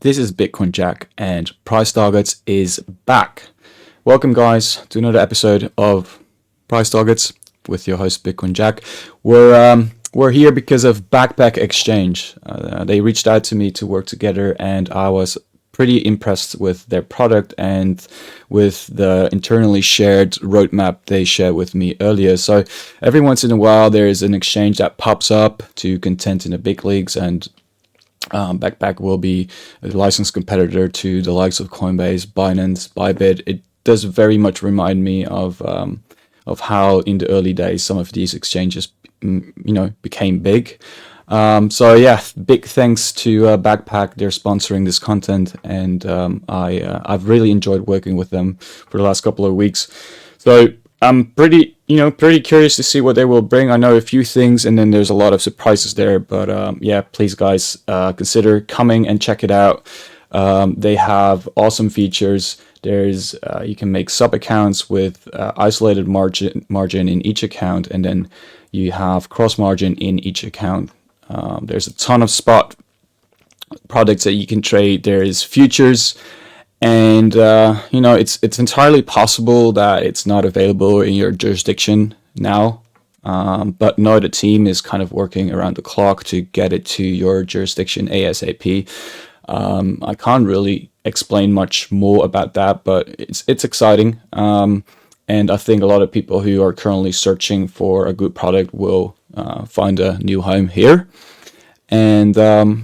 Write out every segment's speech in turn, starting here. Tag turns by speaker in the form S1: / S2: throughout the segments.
S1: This is Bitcoin Jack, and Price Targets is back. Welcome, guys, to another episode of Price Targets with your host Bitcoin Jack. We're here because of Backpack Exchange. They reached out to me to work together, and I was pretty impressed with their product and with the internally shared roadmap they shared with me earlier. So every once in a while, there is an exchange that pops up to contend in the big leagues, and Backpack will be a licensed competitor to the likes of Coinbase, Binance, Bybit. It does very much remind me of how in the early days some of these exchanges, became big. So yeah, big thanks to Backpack. They're sponsoring this content, and I've really enjoyed working with them for the last couple of weeks. So I'm pretty curious to see what they will bring. I know a few things, and then there's a lot of surprises there. But yeah, please, guys, consider coming and check it out. They have awesome features. There's you can make sub accounts with isolated margin in each account, and then you have cross margin in each account. There's a ton of spot products that you can trade. There is futures, and it's entirely possible that it's not available in your jurisdiction now. But no, the team is kind of working around the clock to get it to your jurisdiction ASAP. I can't really explain much more about that, but it's exciting. And I think a lot of people who are currently searching for a good product will find a new home here. And they're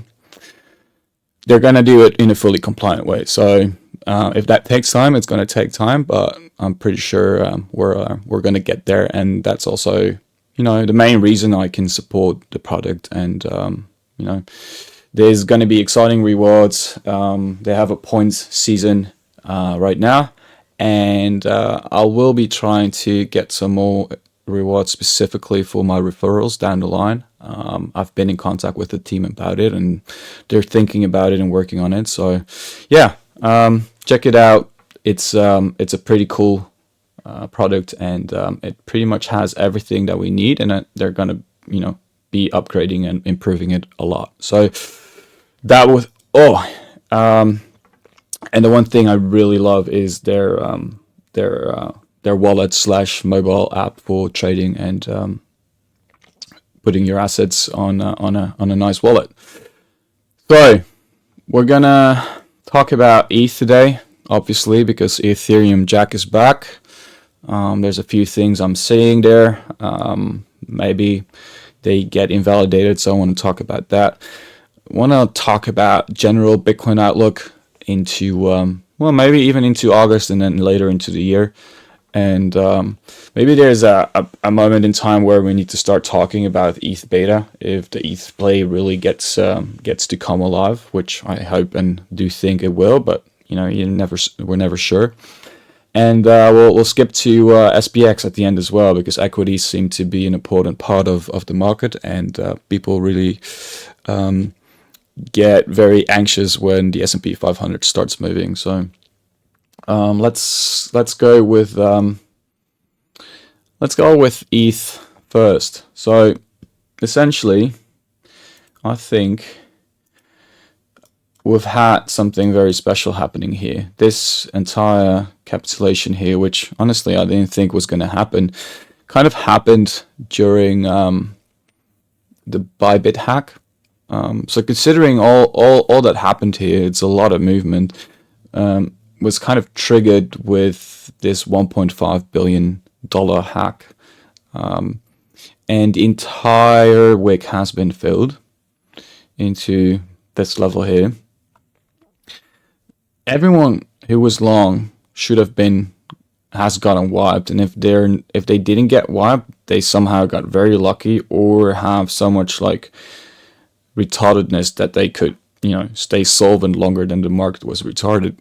S1: going to do it in a fully compliant way. So if that takes time, it's going to take time, but I'm pretty sure we're going to get there. And that's also, the main reason I can support the product. And, there's going to be exciting rewards. They have a points season right now. And I will be trying to get some more rewards specifically for my referrals down the line. I've been in contact with the team about it, and they're thinking about it and working on it. So yeah, check it out. It's a pretty cool product, and it pretty much has everything that we need, and they're going to be upgrading and improving it a lot. So that was and the one thing I really love is their wallet / mobile app for trading and putting your assets on a nice wallet. So we're gonna talk about ETH today, obviously, because Ethereum Jack is back. There's a few things I'm seeing there. Maybe they get invalidated, so I want to talk about that. I want to talk about general Bitcoin outlook into maybe even into August and then later into the year. And maybe there's a moment in time where we need to start talking about ETH beta if the ETH play really gets to come alive, which I hope and do think it will, but we're never sure. And we'll skip to SPX at the end as well, because equities seem to be an important part of the market, and people really get very anxious when the S&P 500 starts moving. So let's go with ETH first. So essentially, I think we've had something very special happening here. This entire capitulation here, which honestly I didn't think was going to happen, kind of happened during the Bybit hack. So considering all that happened here, it's a lot of movement. Was kind of triggered with this $1.5 billion hack. And the entire wick has been filled into this level here. Everyone who was long has gotten wiped, and if they didn't get wiped, they somehow got very lucky or have so much retardedness that they could stay solvent longer than the market was retarded.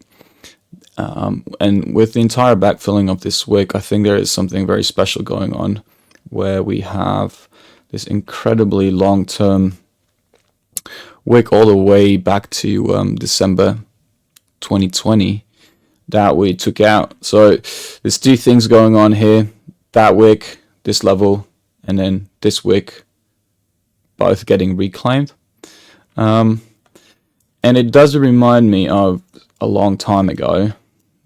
S1: And with the entire backfilling of this wick, I think there is something very special going on, where we have this incredibly long-term wick all the way back to December 2020 that we took out. So there's two things going on here: that wick, this level, and then this wick, both getting reclaimed. And it does remind me of a long time ago.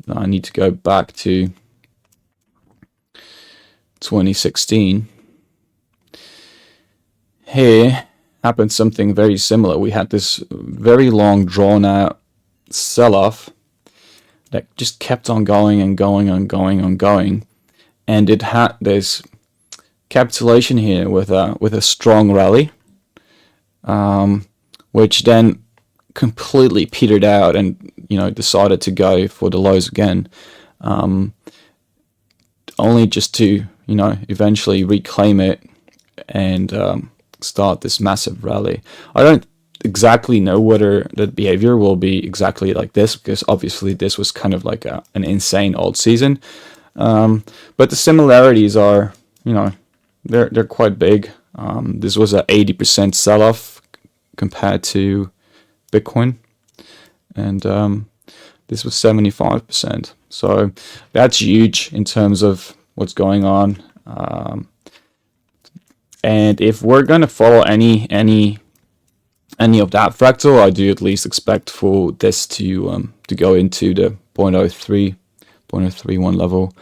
S1: I need to go back to 2016. Here happened something very similar. We had this very long, drawn out sell-off that just kept on going and going and going and going, and it had this capitulation here with a strong rally, which then completely petered out and decided to go for the lows again, only just to eventually reclaim it and start this massive rally. I don't exactly know whether the behavior will be exactly like this, because obviously this was kind of like an insane old season, but the similarities are they're quite big. This was a 80% sell-off compared to Bitcoin, and this was 75%, so that's huge in terms of what's going on. And if we're going to follow any of that fractal, I do at least expect for this to go into the 0.03, level.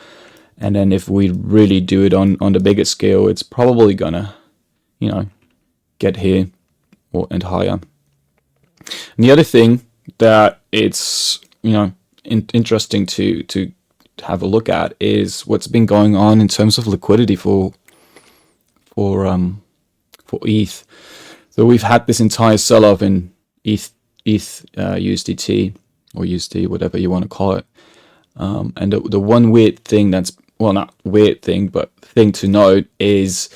S1: And then if we really do it on the bigger scale, it's probably gonna, get here and higher. And the other thing that it's, interesting to have a look at is what's been going on in terms of liquidity for ETH. So we've had this entire sell-off in ETH USDT or USD, whatever you want to call it. And the one weird thing that's, well, not weird thing, but thing to note is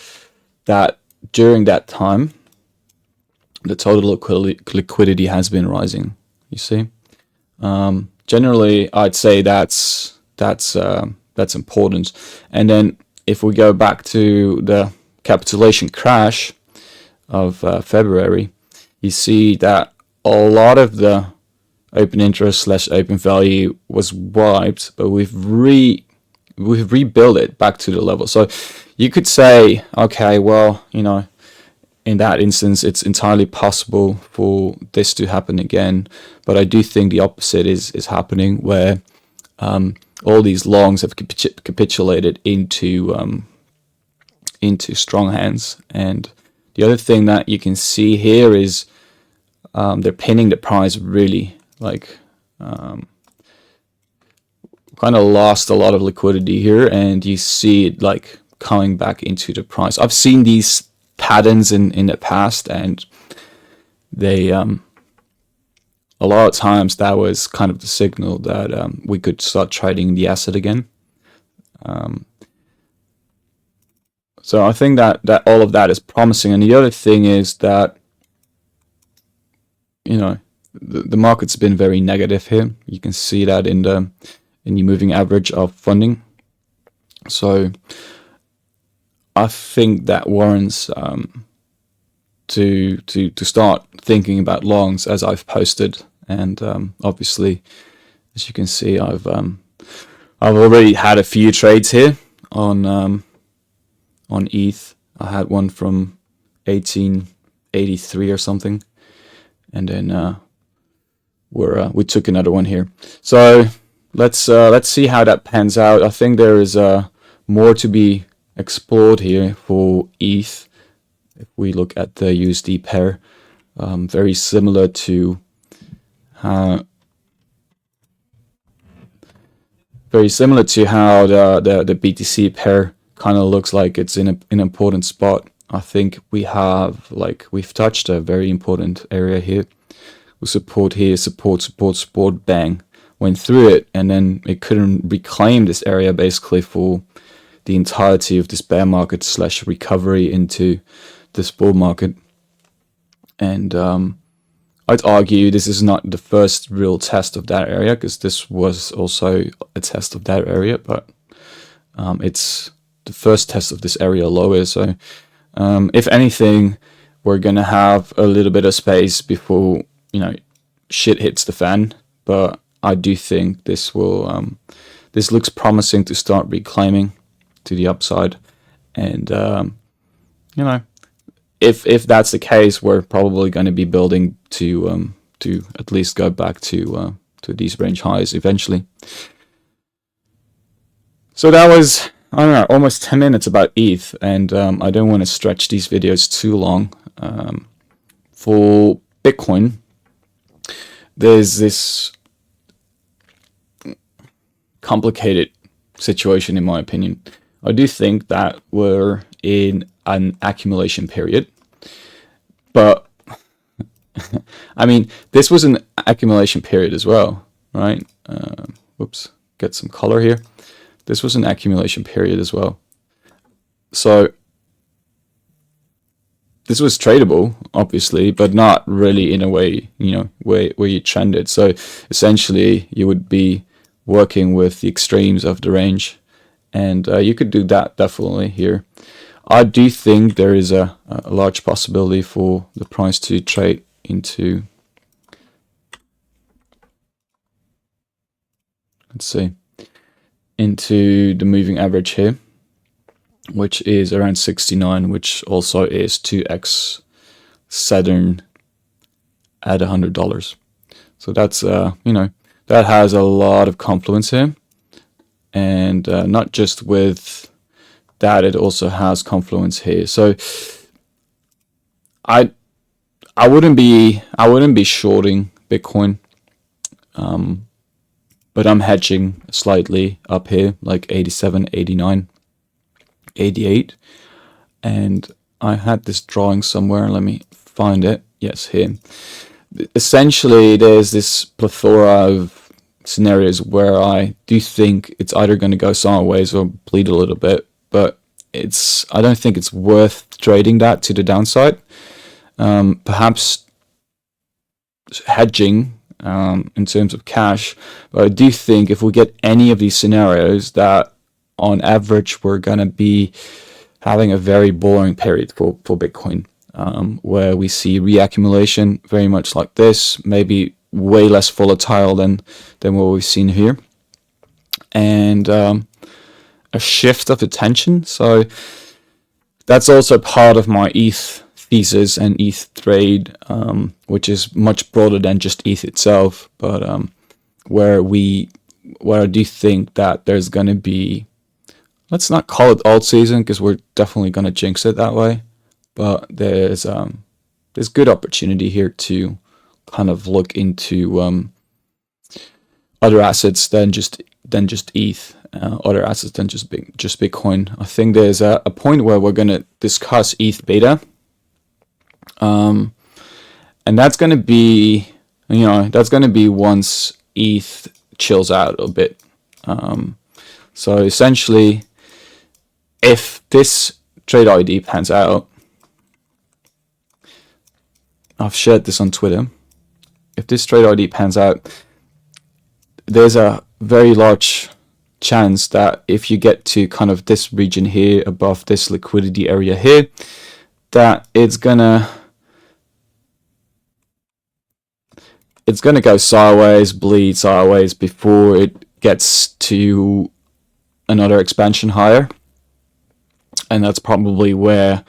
S1: that during that time, the total liquidity has been rising. You see, generally, I'd say that's important. And then if we go back to the capitulation crash of February, you see that a lot of the open interest / open value was wiped, but we've rebuilt it back to the level. So you could say, okay, well, in that instance, it's entirely possible for this to happen again. But I do think the opposite is happening, where all these longs have capitulated into strong hands. And the other thing that you can see here is they're pinning the price really, kind of lost a lot of liquidity here, and you see it like coming back into the price. I've seen these patterns in the past, and they a lot of times that was kind of the signal that we could start trading the asset again. So I think that all of that is promising. And the other thing is that the market's been very negative here. You can see that in the moving average of funding. So I think that warrants to start thinking about longs, as I've posted. And obviously, as you can see, I've already had a few trades here on ETH. I had one from 1883 or something, and then we took another one here. So let's see how that pans out. I think there is more to be explored here for ETH. If we look at the USD pair, very similar to how the BTC pair kind of looks like it's in an important spot. I think we've touched a very important area here. We support here, support, bang, went through it, and then it couldn't reclaim this area basically for the entirety of this bear market / recovery into this bull market. And I'd argue this is not the first real test of that area, because this was also a test of that area, but it's the first test of this area lower. So if anything, we're gonna have a little bit of space before shit hits the fan. But I do think this looks promising to start reclaiming to the upside. And if that's the case, we're probably going to be building to to at least go back to these range highs eventually. So that was, I don't know, almost 10 minutes about ETH, and I don't want to stretch these videos too long. For Bitcoin, there's this complicated situation in my opinion. I do think that we're in an accumulation period, but I mean, this was an accumulation period as well, right? Whoops, get some color here. This was an accumulation period as well. So this was tradable, obviously, but not really in a way, where you trended. So essentially, you would be working with the extremes of the range, and you could do that definitely here. I do think there is a large possibility for the price to trade into, let's see, into the moving average here, which is around 69, which also is 2x Saturn at $100. So that's, that has a lot of confluence here. And not just with that, it also has confluence here. So I wouldn't be shorting Bitcoin, but I'm hedging slightly up here, like 87, 89. 88, and I had this drawing somewhere. Let me find it. Yes, here. Essentially, there's this plethora of scenarios where I do think it's either going to go sideways or bleed a little bit, but I don't think it's worth trading that to the downside. Perhaps hedging in terms of cash, but I do think if we get any of these scenarios that on average, we're going to be having a very boring period for Bitcoin, where we see reaccumulation very much like this, maybe way less volatile than what we've seen here, and a shift of attention. So that's also part of my ETH thesis and ETH trade, which is much broader than just ETH itself, but where I do think that there's going to be, let's not call it alt season because we're definitely going to jinx it that way, but there's good opportunity here to kind of look into other assets than just ETH, other assets than just Bitcoin. I think there's a point where we're going to discuss ETH beta, and that's going to be once ETH chills out a bit. So essentially, if this trade ID pans out, I've shared this on Twitter. If this trade ID pans out, there's a very large chance that if you get to kind of this region here above this liquidity area here, that it's gonna go sideways, bleed sideways before it gets to another expansion higher. And that's probably where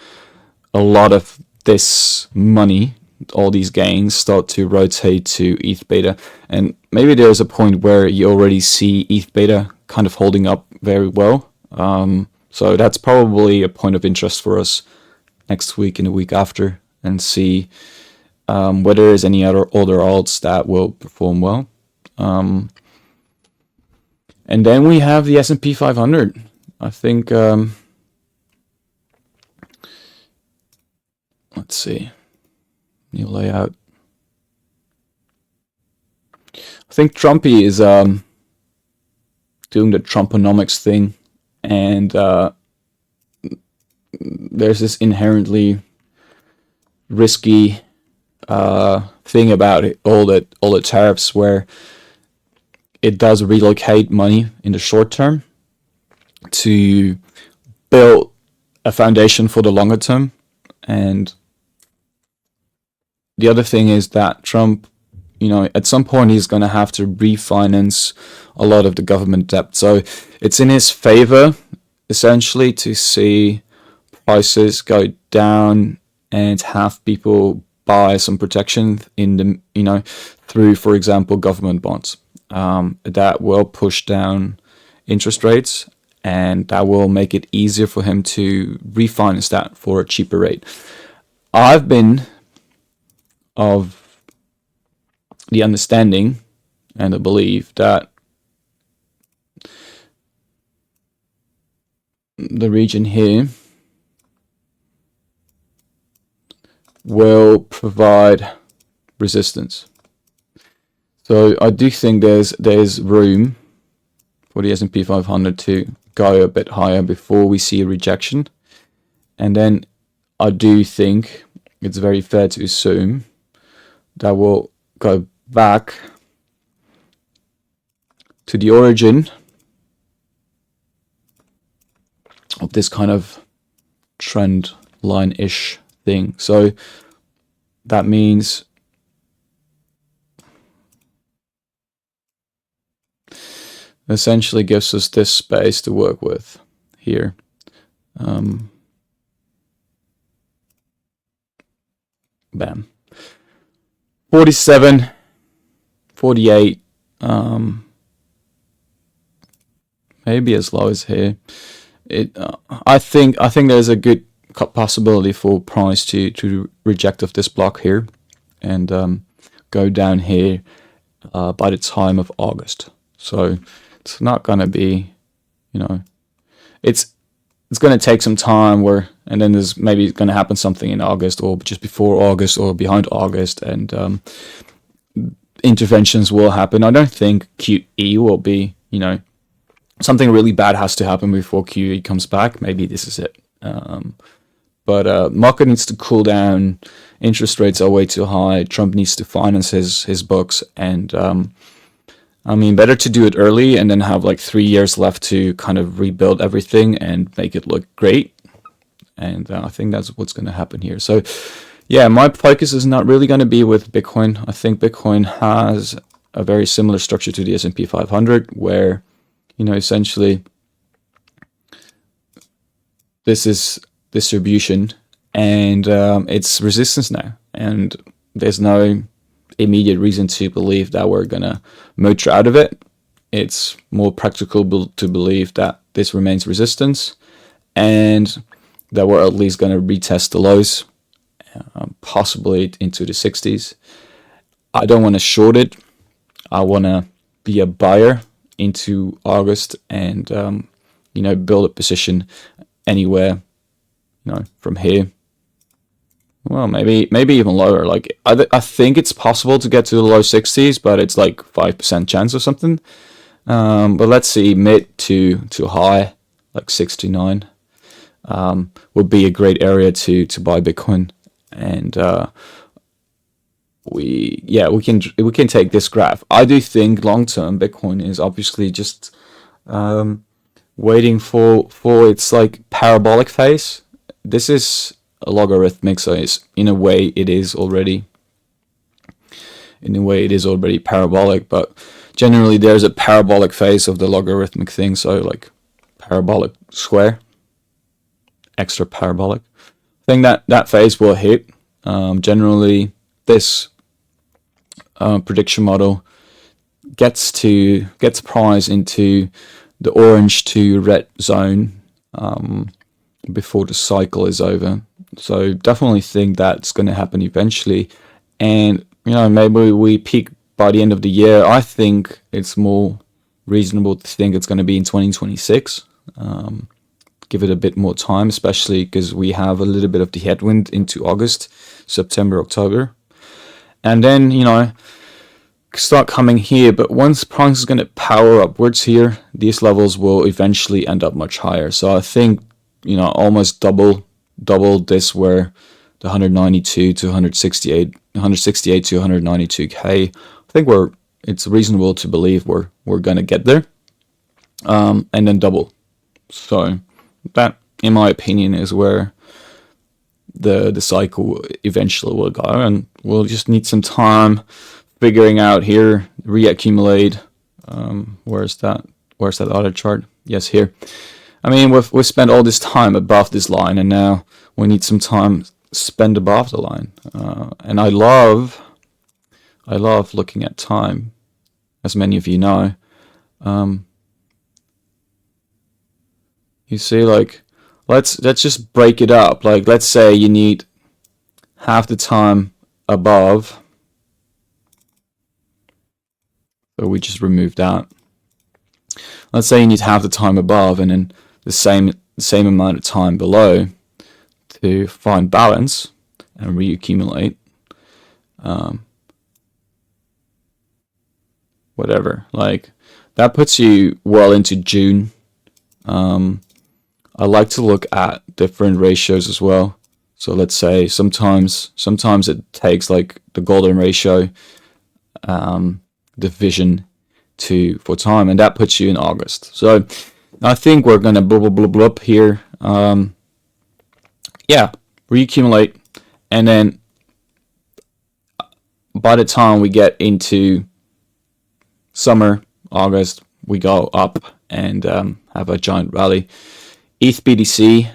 S1: a lot of this money, all these gains, start to rotate to ETH beta. And maybe there's a point where you already see ETH beta kind of holding up very well. So that's probably a point of interest for us next week and the week after, and see whether there's any other alts that will perform well. And then we have the S&P 500. I think, let's see, new layout. I think Trumpy is doing the Trumponomics thing, and there's this inherently risky thing about it, all the tariffs, where it does relocate money in the short term to build a foundation for the longer term. And the other thing is that Trump, at some point he's going to have to refinance a lot of the government debt. So it's in his favor, essentially, to see prices go down and have people buy some protection in the, through, for example, government bonds. That will push down interest rates, and that will make it easier for him to refinance that for a cheaper rate. I've been of the understanding and the belief that the region here will provide resistance. So I do think there's room for the S&P 500 to go a bit higher before we see a rejection. And then I do think it's very fair to assume that we'll go back to the origin of this kind of trend line-ish thing. So that means essentially gives us this space to work with here. Bam. 47, 48, maybe as low as here. I think there's a good possibility for price to reject of this block here and go down here by the time of August. So it's not going to be, it's going to take some time and then there's maybe going to happen something in August or just before August or behind August, and interventions will happen. I don't think QE will be, something really bad has to happen before QE comes back. Maybe this is it. But market needs to cool down. Interest rates are way too high. Trump needs to finance his books, and better to do it early and then have like 3 years left to kind of rebuild everything and make it look great. And I think that's what's going to happen here. So, yeah, my focus is not really going to be with Bitcoin. I think Bitcoin has a very similar structure to the S&P 500, where, essentially this is distribution and it's resistance now. And there's no immediate reason to believe that we're going to motor out of it. It's more practical to believe that this remains resistance and that we're at least going to retest the lows, possibly into the 60s. I don't want to short it. I want to be a buyer into August and, build a position anywhere, from here. Well, maybe even lower. Like I think it's possible to get to the low 60s, but it's like 5% chance or something. But let's see, mid to high, like 69, would be a great area to buy Bitcoin. And we can take this graph. I do think long term Bitcoin is obviously just waiting for its like parabolic phase. This is a logarithmic, so in a way it is already parabolic, but generally there's a parabolic phase of the logarithmic thing, so like parabolic square, extra parabolic. I think that phase will hit. Generally this prediction model gets price into the orange to red zone before the cycle is over. So definitely think that's going to happen eventually, and maybe we peak by the end of the year. I think it's more reasonable to think it's going to be in 2026. Give it a bit more time, especially because we have a little bit of the headwind into August, September, October, and then start coming here. But once price is going to power upwards here, these levels will eventually end up much higher. So I think almost double this, where the 192 to 168 to 192k. I think it's reasonable to believe we're gonna get there, and then double. So that, in my opinion, is where the cycle eventually will go, and we'll just need some time figuring out here, reaccumulate. Where's that other chart? Yes, here. We've spent all this time above this line, and now we need some time spend above the line. And I love looking at time, as many of you know. You see, like, let's just break it up. Like, let's say you need half the time above. So we just remove that. Let's say you need half the time above and then the same amount of time below to find balance and reaccumulate. Whatever, like, that puts you well into June. I like to look at different ratios as well. So let's say sometimes it takes like the golden ratio division for time, and that puts you in August. So I think we're gonna blub here. Yeah, reaccumulate, and then by the time we get into summer, August, we go up and have a giant rally. ETH BTC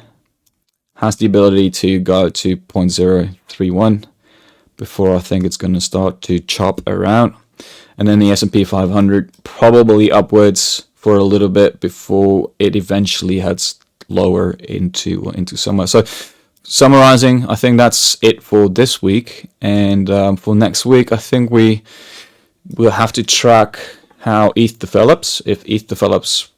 S1: has the ability to go to 0.031 before I think it's going to start to chop around. And then the S&P 500 probably upwards for a little bit before it eventually heads lower into summer. So summarizing, I think that's it for this week. And for next week, I think we'll have to track how ETH develops. If ETH develops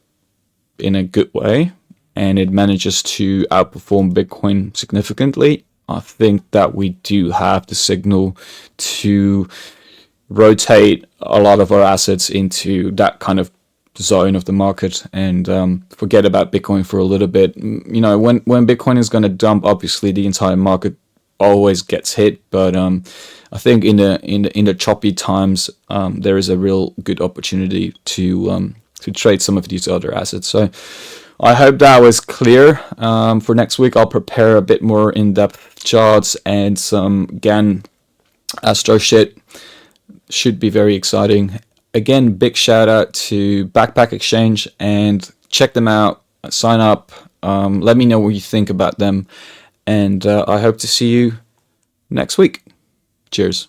S1: in a good way and it manages to outperform Bitcoin significantly, I think that we do have the signal to rotate a lot of our assets into that kind of zone of the market and forget about Bitcoin for a little bit. You know, when Bitcoin is going to dump, obviously the entire market always gets hit, but I think in the choppy times, there is a real good opportunity to trade some of these other assets. So I hope that was clear. For next week, I'll prepare a bit more in-depth charts and some GAN Astro shit. Should be very exciting. Again, big shout out to Backpack Exchange, and check them out. Sign up. Let me know what you think about them, and I hope to see you next week. Cheers.